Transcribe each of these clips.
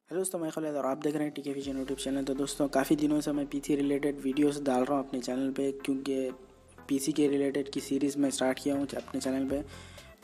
Hello दोस्तों, मैं खालिद और आप देख रहे हैं टीके विजन यूट्यूब चैनल। तो दोस्तों, काफ़ी दिनों से मैं पीसी रिलेटेड वीडियोस डाल रहा हूँ अपने चैनल पे, क्योंकि पीसी के रिलेटेड की सीरीज़ मैं स्टार्ट किया हूँ अपने चैनल पे।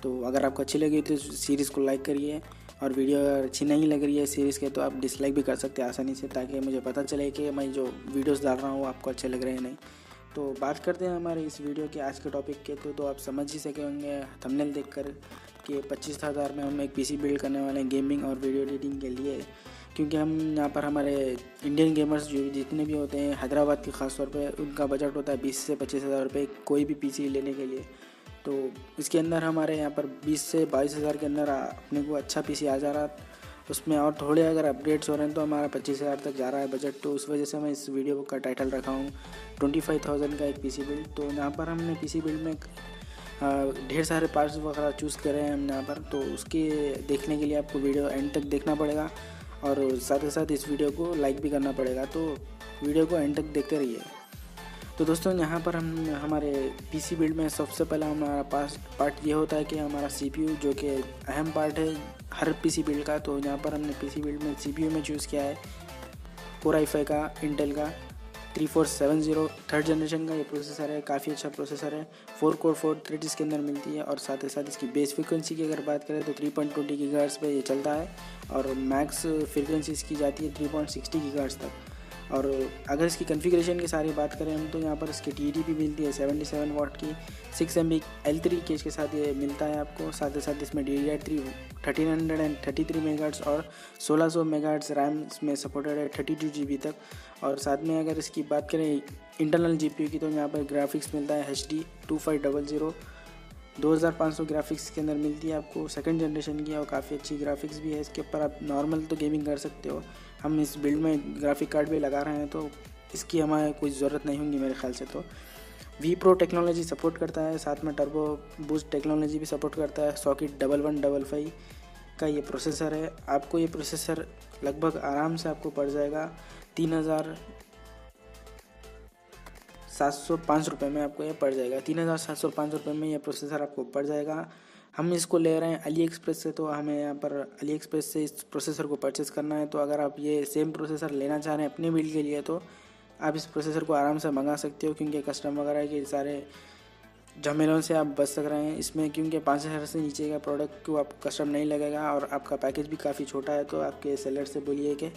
तो अगर आपको अच्छी लगी तो सीरीज़ को लाइक करिए, और वीडियो अगर अच्छी नहीं लग रही है सीरीज़ के तो आप डिसलाइक भी कर सकते हैं आसानी से, ताकि मुझे पता चले कि मैं जो वीडियोज़ डाल रहा हूँ वो आपको अच्छे लग रहे हैं नहीं। तो बात करते हैं हमारे इस वीडियो के आज के टॉपिक के। तो आप समझ ही सके होंगे थंबनेल देखकर कि 25,000 में हम एक पीसी बिल्ड करने वाले हैं गेमिंग और वीडियो एडिटिंग के लिए। क्योंकि हम यहाँ पर हमारे इंडियन गेमर्स जो जितने भी होते हैं हैदराबाद के ख़ास तौर पे, उनका बजट होता है 20 से 25,000 रुपये कोई भी पीसी लेने के लिए। तो इसके अंदर हमारे यहाँ पर 20 से 22,000 के अंदर अपने को अच्छा पीसी आ जा रहा। उसमें और थोड़े अगर अपडेट्स हो रहे हैं तो हमारा 25,000 तक जा रहा है बजट। तो उस वजह से मैं इस वीडियो का टाइटल रखा हूँ 25,000 का एक पीसी बिल्ड। तो यहाँ पर हमने पीसी बिल्ड में ढेर सारे पार्ट्स वगैरह चूज़ करे हैं हम यहाँ पर। तो उसके देखने के लिए आपको वीडियो एंड तक देखना पड़ेगा, और साथ ही साथ इस वीडियो को लाइक भी करना पड़ेगा। तो वीडियो को एंड तक देखते रहिए। तो दोस्तों, यहाँ पर हम हमारे पीसी बिल्ड में सबसे पहला हमारा पार्ट ये होता है कि हमारा सीपीयू, जो कि अहम पार्ट है हर पीसी बिल्ड का। तो यहाँ पर हमने पीसी बिल्ड में सीपीयू में चूज़ किया है कोर i5 का इंटेल का 3470 थर्ड जनरेशन का ये प्रोसेसर है। काफ़ी अच्छा प्रोसेसर है। 4 कोर 4 थ्रेड इसके अंदर मिलती है, और साथ ही साथ इसकी बेस फ्रिक्वेंसी की अगर बात करें तो 3.20 गीगाहर्ट्ज़ पे ये चलता है, और मैक्स फ्रिक्वेंसी इसकी जाती है 3.60 गीगाहर्ट्ज़ तक। और अगर इसकी कॉन्फ़िगरेशन की सारी बात करें हम तो यहाँ पर इसकी TDP मिलती है 77 वाट की 6 MB L3 केज के साथ ये मिलता है आपको। साथ ही साथ इसमें DDR3 1333 मेगाहर्ट्ज़ और 1600 मेगाहर्ट्ज़ रैम इसमें सपोर्टेड है 32 GB तक। और साथ में अगर इसकी बात करें इंटरनल GPU की तो यहाँ पर ग्राफिक्स मिलता है HD 2500 2500 ग्राफिक्स के अंदर मिलती है आपको, सेकंड जनरेशन की, और काफ़ी अच्छी ग्राफिक्स भी है इसके ऊपर। आप नॉर्मल तो गेमिंग कर सकते हो। हम इस बिल्ड में ग्राफिक कार्ड भी लगा रहे हैं तो इसकी हमें कोई ज़रूरत नहीं होगी मेरे ख्याल से। तो V-Pro टेक्नोलॉजी सपोर्ट करता है, साथ में टर्बो बूस्ट टेक्नोलॉजी भी सपोर्ट करता है। सॉकेट 1155 का ये प्रोसेसर है। आपको ये प्रोसेसर लगभग आराम से आपको पड़ जाएगा 3,705 रुपये में। आपको ये पड़ जाएगा 3,705 रुपये में ये प्रोसेसर आपको पड़ जाएगा। हम इसको ले रहे हैं अली एक्सप्रेस से, तो हमें यहाँ पर अली एक्सप्रेस से इस प्रोसेसर को परचेज़ करना है। तो अगर आप ये सेम प्रोसेसर लेना चाह रहे हैं अपने बिल्ड के लिए तो आप इस प्रोसेसर को आराम से मंगा सकते हो, क्योंकि कस्टम वगैरह के सारे झमेलों से आप बच सक रहे हैं इसमें। क्योंकि 5,000 से नीचे का प्रोडक्ट को आपको कस्टम नहीं लगेगा, और आपका पैकेज भी काफ़ी छोटा है। तो आपके सेलर से बोलिए कि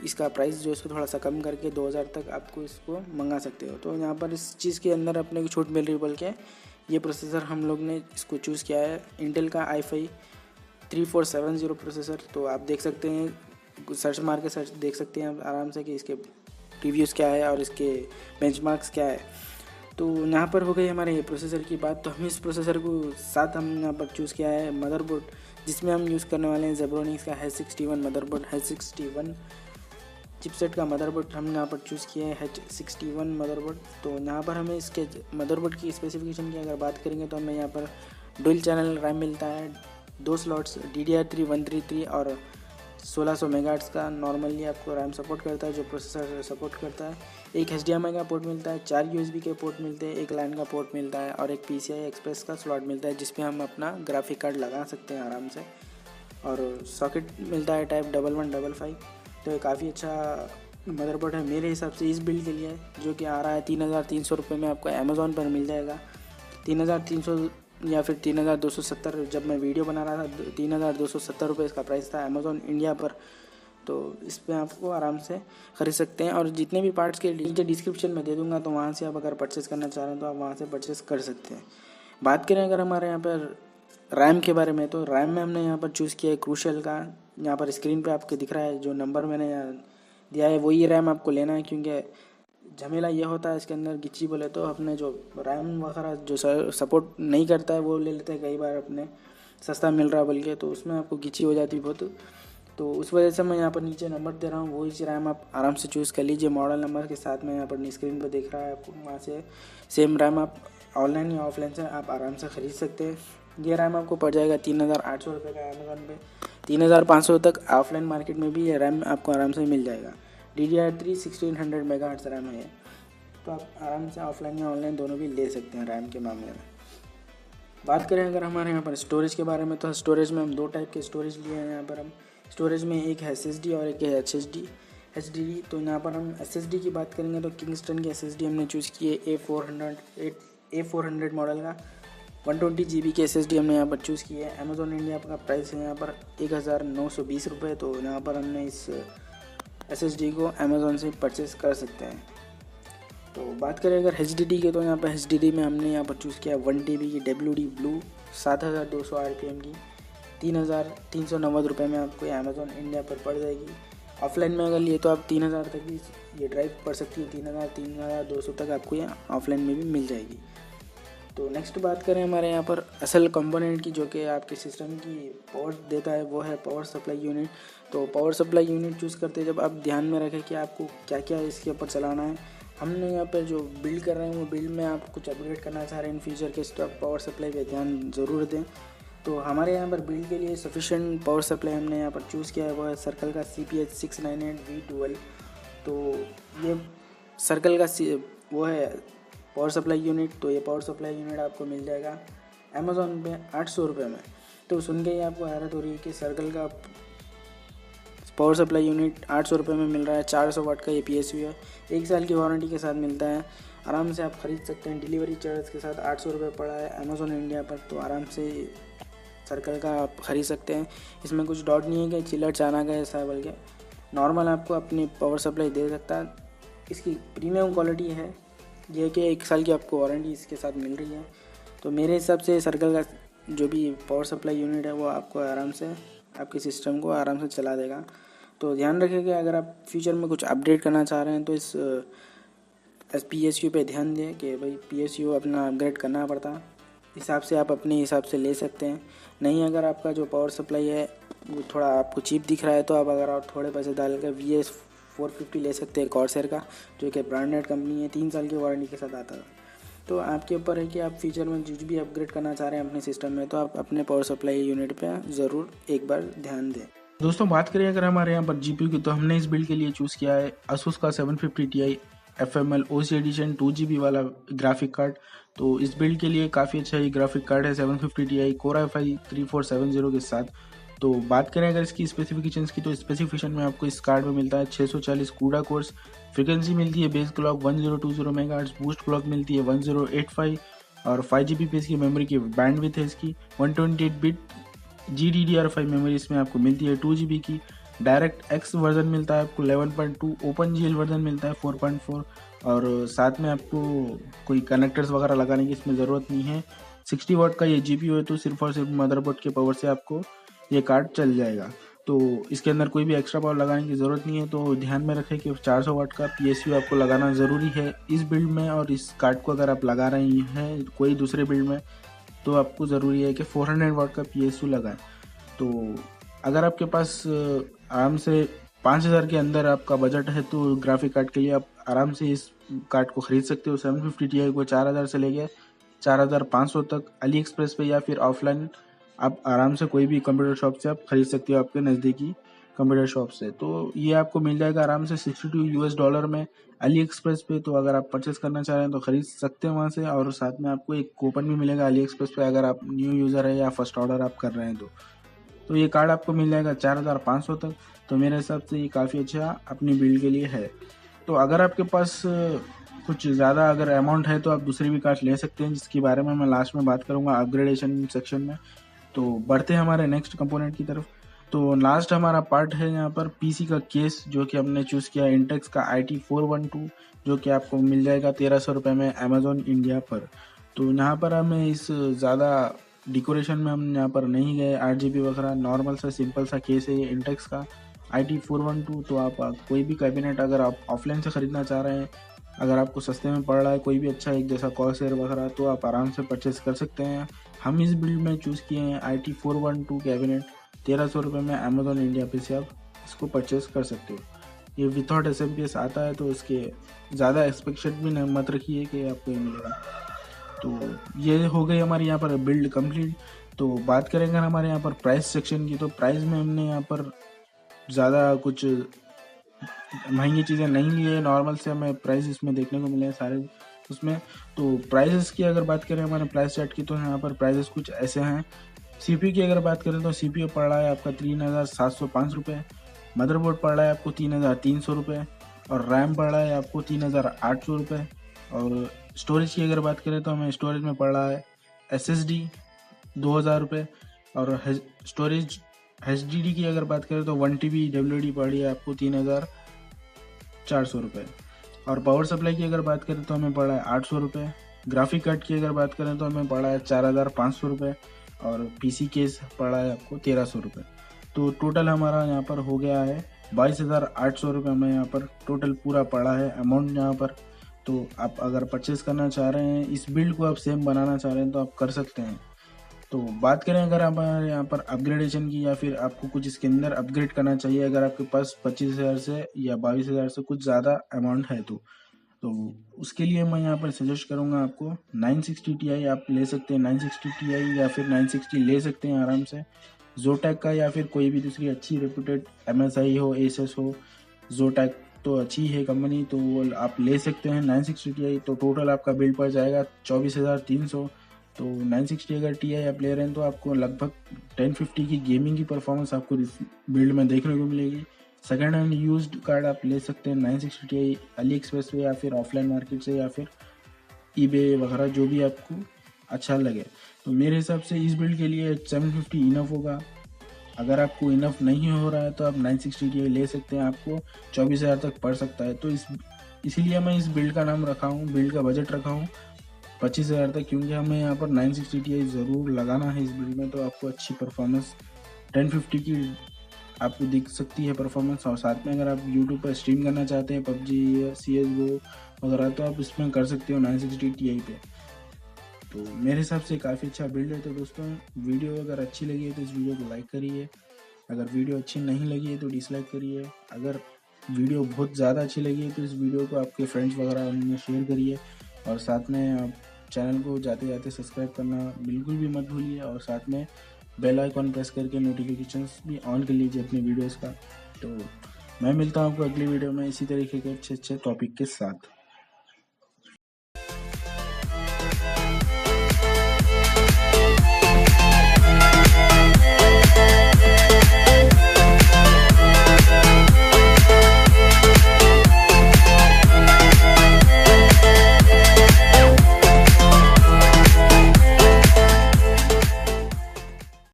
इसका प्राइस जो है इसको थोड़ा सा कम करके 2,000 तक आपको इसको मंगा सकते हो। तो यहाँ पर इस चीज़ के अंदर अपने को छूट मिल रही है, बल्कि ये प्रोसेसर हम लोग ने इसको चूज़ किया है इंटेल का i5 3470 प्रोसेसर। तो आप देख सकते हैं, सर्च मार के सर्च देख सकते हैं आप आराम से कि इसके रिव्यूज़ क्या है और इसके बेंचमार्क्स क्या है। तो यहाँ पर हो गई हमारे ये प्रोसेसर की बात। तो हम इस प्रोसेसर को साथ हम यहाँ पर चूज़ किया है मदरबोर्ड, जिसमें हम यूज़ करने वाले हैं जेब्रोनिक्स का H61 मदरबोर्ड। H61 चिपसेट का मदरबोर्ड हमने यहाँ पर चूज़ किया है H61 मदरबोर्ड। तो यहाँ पर हमें इसके मदरबोर्ड की स्पेसिफिकेशन की अगर बात करेंगे तो हमें यहाँ पर डुअल चैनल रैम मिलता है, 2 स्लॉट्स DDR3 133 और 1600 मेगाहर्ट्ज़ का नॉर्मली आपको रैम सपोर्ट करता है, जो प्रोसेसर सपोर्ट करता है। एक HDMI का पोर्ट मिलता है, 4 USB के पोर्ट मिलते हैं, एक लैन का पोर्ट मिलता है, और एक PCI एक्सप्रेस का स्लॉट मिलता है, जिसपे हम अपना ग्राफिक कार्ड लगा सकते हैं आराम से। और सॉकेट मिलता है टाइप 1155। तो ये काफ़ी अच्छा मदरबोर्ड है मेरे हिसाब से इस बिल्ड के लिए, जो कि आ रहा है 3,300 रुपये में। आपको अमेज़ॉन पर मिल जाएगा 3,300 या फिर 3,270। जब मैं वीडियो बना रहा था 3,270 रुपये इसका प्राइस था अमेज़ॉन इंडिया पर। तो इस पर आपको आराम से ख़रीद सकते हैं, और जितने भी पार्ट्स के नीचे डिस्क्रिप्शन में दे दूँगा, तो वहाँ से आप अगर परचेज़ करना चाह रहे हैं तो आप वहाँ से परचेज़ कर सकते हैं। बात करें अगर हमारे यहाँ पर रैम के बारे में, तो रैम में हमने यहाँ पर चूज़ किया है क्रूशल का। यहाँ पर स्क्रीन पे आपको दिख रहा है जो नंबर मैंने दिया है वही रैम आपको लेना है, क्योंकि झमेला ये होता है इसके अंदर गिच्ची बोले तो अपने जो रैम वगैरह जो सपोर्ट नहीं करता है वो ले लेते हैं कई बार, अपने सस्ता मिल रहा है बल्कि, तो उसमें आपको गिच्ची हो जाती है बहुत। तो उस वजह से मैं यहाँ पर नीचे नंबर दे रहा हूँ, वही रैम आप आराम से चूज़ कर लीजिए मॉडल नंबर के साथ में। यहाँ पर स्क्रीन पर दिख रहा है आपको, वहाँ से सेम रैम आप ऑनलाइन या ऑफलाइन से आप आराम से ख़रीद सकते हैं। ये रैम आपको पड़ जाएगा 3,800 रुपये का अमेज़ॉन पे, 3,500 तक ऑफलाइन मार्केट में भी ये रैम आपको आराम से मिल जाएगा। DDR3 1600 मेगाहर्ट्ज़ रैम है, तो आप आराम से ऑफलाइन या ऑनलाइन दोनों भी ले सकते हैं रैम के मामले में। बात करें अगर हमारे यहाँ पर स्टोरेज के बारे में, तो स्टोरेज में हम 2 टाइप के स्टोरेज लिए हैं यहाँ पर हम। स्टोरेज में एक है SSD और एक है HDD। तो यहाँ पर हम SSD की बात करेंगे तो किंगस्टन की SSD हमने चूज़ की है A400 मॉडल का 120 GB की SSD हमने यहाँ पर चूज़ की है। अमेज़ॉन इंडिया का प्राइस है यहाँ पर 1920 रुपये। तो यहाँ पर हमने इस SSD को अमेज़ॉन से परचेस कर सकते हैं। तो बात करें अगर HDD के, तो यहाँ पर HDD में हमने यहाँ पर चूज़ किया 1 TB की WD ब्लू 7200 RPM की 3390 रुपये में आपको ये अमेज़ॉन इंडिया पर पड़ जाएगी। ऑफलाइन में अगर लिए तो आप 3000 तक भी ये ड्राइव पड़ सकती है, 3200 तक आपको ये ऑफलाइन में भी मिल जाएगी। तो नेक्स्ट बात करें हमारे यहाँ पर असल कंपोनेंट की, जो कि आपके सिस्टम की पावर देता है, वो है पावर सप्लाई यूनिट। तो पावर सप्लाई यूनिट चूज़ करते जब आप ध्यान में रखें कि आपको क्या क्या इसके ऊपर चलाना है। हमने यहाँ पर जो बिल्ड कर रहे हैं वो बिल्ड में आप कुछ अपग्रेड करना चाह रहे हैं इन फ्यूचर के, तो आप पावर सप्लाई पे ध्यान ज़रूर दें। तो हमारे यहाँ पर बिल्ड के लिए सफिशेंट पावर सप्लाई हमने यहाँ पर चूज़ किया है, वो है सर्कल का CPH698V12। तो ये सर्कल का वो है पावर सप्लाई यूनिट। तो ये पावर सप्लाई यूनिट आपको मिल जाएगा अमेज़ॉन पे 800 रुपये में। तो सुन के ही आपको हैरत हो रही है कि सर्कल का पावर सप्लाई यूनिट 800 रुपये में मिल रहा है। 400 वाट का ये PSU है, 1 साल की वारंटी के साथ मिलता है। आराम से आप ख़रीद सकते हैं। डिलीवरी चार्ज के साथ 800 रुपये पड़ा है अमेज़ॉन इंडिया पर। तो आराम से सर्कल का आप ख़रीद सकते हैं। इसमें कुछ डाउट नहीं है कि चिलर चाना का ऐसा है, बल्कि नॉर्मल आपको अपनी पावर सप्लाई दे सकता है। इसकी प्रीमियम क्वालिटी है ये कि 1 साल की आपको वारंटी इसके साथ मिल रही है। तो मेरे हिसाब से सर्कल का जो भी पावर सप्लाई यूनिट है वो आपको आराम से आपके सिस्टम को आराम से चला देगा। तो ध्यान रखें कि अगर आप फ्यूचर में कुछ अपडेट करना चाह रहे हैं तो इस PSU पे ध्यान दें कि भाई PSU अपना अपग्रेड करना पड़ता, हिसाब से आप अपने हिसाब से ले सकते हैं। नहीं, अगर आपका जो पावर सप्लाई है वो थोड़ा आपको चीप दिख रहा है तो आप अगर आप थोड़े पैसे डाल कर VS450 ले सकते हैं कॉर्सर का, जो कि ब्रांडेड कंपनी है, 3 साल की वारंटी के साथ आता है। तो आपके ऊपर है कि आप फ्यूचर में कुछ भी अपग्रेड करना चाह रहे हैं अपने सिस्टम में, तो आप अपने पावर सप्लाई यूनिट पे ज़रूर एक बार ध्यान दें। दोस्तों बात करें अगर हमारे यहाँ पर GPU की, तो हमने इस बिल्ड के लिए चूज़ किया है Asus का 750 Ti FML OC edition 2 GB वाला ग्राफिक कार्ड। तो इस बिल्ड के लिए काफ़ी अच्छा ये ग्राफिक कार्ड है 750 Ti Core i5 3470 के साथ। तो बात करें अगर इसकी स्पेसिफिकेशंस की, तो स्पेसिफिकेशन में आपको इस कार्ड में मिलता है 640 CUDA कोर्स, फ्रिक्वेंसी मिलती है base clock 1020 MHz, boost clock मिलती है 1085 और 5 GB पे इसकी मेमोरी की बैंडविड्थ है इसकी। 128 बिट GDDR5 मेमोरी इसमें आपको मिलती है 2 GB की। डायरेक्ट एक्स वर्जन मिलता है आपको 11.2, OpenGL वर्जन मिलता है 4.4 और साथ में आपको कोई कनेक्टर्स वगैरह लगाने की इसमें ज़रूरत नहीं है। 60 वाट का ये GPU है, तो सिर्फ और सिर्फ मदरबोर्ड के पावर से आपको ये कार्ड चल जाएगा। तो इसके अंदर कोई भी एक्स्ट्रा पावर लगाने की ज़रूरत नहीं है। तो ध्यान में रखें कि 400 वाट का PSU आपको लगाना ज़रूरी है इस बिल्ड में, और इस कार्ड को अगर आप लगा रहे हैं कोई दूसरे बिल्ड में तो आपको ज़रूरी है कि 400 वाट का PSU लगाएं। तो अगर आपके पास आराम से 5000 के अंदर आपका बजट है तो ग्राफिक कार्ड के लिए आप आराम से इस कार्ड को ख़रीद सकते हो। 750 Ti को 4000 से लेके 4500 तक अली एक्सप्रेस पे या फिर ऑफलाइन आप आराम से कोई भी कंप्यूटर शॉप से आप ख़रीद सकते हो, आपके नज़दीकी कंप्यूटर शॉप से। तो ये आपको मिल जाएगा आराम से $62 में अली एक्सप्रेस पे। तो अगर आप परचेस करना चाह रहे हैं तो ख़रीद सकते हैं वहाँ से, और साथ में आपको एक कूपन भी मिलेगा अली एक्सप्रेस पे अगर आप न्यू यूज़र है या फर्स्ट ऑर्डर आप कर रहे हैं तो ये कार्ड आपको मिल जाएगा 4500 तक। तो मेरे हिसाब से ये काफ़ी अच्छा अपनी बिल्ड के लिए है। तो अगर आपके पास कुछ ज़्यादा अगर अमाउंट है तो आप दूसरे भी कार्ड ले सकते हैं, जिसके बारे में मैं लास्ट में बात करूँगा अपग्रेडेशन सेक्शन में। तो बढ़ते हैं हमारे नेक्स्ट कंपोनेंट की तरफ। तो लास्ट हमारा पार्ट है यहाँ पर PC का केस, जो कि हमने चूज़ किया इंटेक्स का IT412, जो कि आपको मिल जाएगा 1300 रुपये में अमेज़ॉन इंडिया पर। तो यहाँ पर हमें इस ज़्यादा डेकोरेशन में हम यहाँ पर नहीं गए, RGB वगैरह, नॉर्मल सा सिंपल सा केस है ये इंटेक्स का IT412। तो आप कोई भी कैबिनेट अगर आप ऑफलाइन से ख़रीदना चाह रहे हैं, अगर आपको सस्ते में पड़ रहा है कोई भी अच्छा एक जैसा कॉर्सर वगैरह, तो आप आराम से परचेस कर सकते हैं। हम इस बिल्ड में चूज़ किए हैं IT412 कैबिनेट 1300 रुपये में अमेज़ॉन इंडिया पे से आप इसको परचेस कर सकते हो। ये विथआउट SMPS आता है, तो इसके ज़्यादा एक्सपेक्टेड भी मत रखिए कि आपको ये मिलेगा। तो ये हो गई हमारी यहाँ पर बिल्ड कंप्लीट। तो बात करेंगे हमारे यहाँ पर प्राइस सेक्शन की, तो प्राइस में हमने यहाँ पर ज़्यादा कुछ महंगी चीज़ें नहीं ली है, नॉर्मल से हमें प्राइस इसमें देखने को मिले हैं सारे उसमें। तो प्राइसेस की अगर बात करें हमारे प्राइस चार्ट की, तो यहाँ पर प्राइसेस कुछ ऐसे हैं CPU की अगर बात करें तो CPU पड़ रहा है आपका 3705 रुपये, मदरबोर्ड पड़ रहा है आपको 3300 रुपये, और रैम पड़ रहा है आपको 3800 रुपये। और स्टोरेज की अगर बात करें तो हमें स्टोरेज में पड़ रहा है SSD 2000 रुपये, और स्टोरेज HDD की अगर बात करें तो 1 TB WD पड़ रही है आपको 3400 रुपये। और पावर सप्लाई की अगर बात करें तो हमें पड़ा है 800 रुपये। ग्राफिक कार्ड की अगर बात करें तो हमें पड़ा है 4500 रुपये, और PC केस पड़ा है आपको 1300 रुपये। तो टोटल हमारा यहाँ पर हो गया है 22,800 रुपये हमें यहाँ पर टोटल पूरा पड़ा है अमाउंट यहाँ पर। तो आप अगर परचेज़ करना चाह रहे हैं, इस बिल्ड को आप सेम बनाना चाह रहे हैं तो आप कर सकते हैं। तो बात करें अगर हमारे यहाँ पर अपग्रेडेशन की, या फिर आपको कुछ इसके अंदर अपग्रेड करना चाहिए, अगर आपके पास 25,000 से या 22,000 से कुछ ज़्यादा अमाउंट है तो उसके लिए मैं यहाँ पर सजेस्ट करूँगा आपको 960 Ti आप ले सकते हैं। 960 Ti या फिर 960 ले सकते हैं आराम से। जोटैक का या फिर कोई भी दूसरी अच्छी रेप्यूटेड MSI हो, Asus हो, जोटैक तो अच्छी है कंपनी, तो वो आप ले सकते हैं 960 Ti। तो टोटल आपका बिल्ड पड़ जाएगा 24,300। तो 960 अगर Ti आप ले रहे हैं तो आपको लगभग 1050 की गेमिंग की परफॉर्मेंस आपको इस बिल्ड में देखने को मिलेगी। सेकेंड हैंड यूज्ड कार्ड आप ले सकते हैं 960 Ti AliExpress से, या फिर ऑफलाइन मार्केट से, या फिर eBay वगैरह, जो भी आपको अच्छा लगे। तो मेरे हिसाब से इस बिल्ड के लिए 750 इनफ होगा। अगर आपको इनफ नहीं हो रहा है तो आप 960 Ti ले सकते हैं, आपको 24,000 तक पड़ सकता है। तो इसीलिए मैं इस बिल्ड का नाम रखा हूँ, बिल्ड का बजट रखा हूँ 25,000 तक, क्योंकि हमें यहाँ पर 960 Ti ज़रूर लगाना है इस बिल्ड में। तो आपको अच्छी परफॉर्मेंस 1050 की आपको दिख सकती है परफॉर्मेंस। और साथ में अगर आप यूट्यूब पर स्ट्रीम करना चाहते हैं PUBG या CSGO वगैरह, तो आप इसमें कर सकते हो 960 Ti पे। तो मेरे हिसाब से काफ़ी अच्छा बिल्ड है। तो दोस्तों, वीडियो अगर अच्छी लगी है तो इस वीडियो को लाइक करिए, अगर वीडियो अच्छी नहीं लगी है तो डिसलाइक करिए। अगर वीडियो बहुत ज़्यादा अच्छी लगी है तो इस वीडियो को आपके फ्रेंड्स वगैरह उनमें शेयर करिए, और साथ में आप चैनल को जाते जाते सब्सक्राइब करना बिल्कुल भी मत भूलिए, और साथ में बेल आइकॉन प्रेस करके नोटिफिकेशंस भी ऑन कर लीजिए अपने वीडियोस का। तो मैं मिलता हूँ आपको अगली वीडियो में इसी तरीके के अच्छे अच्छे टॉपिक के साथ।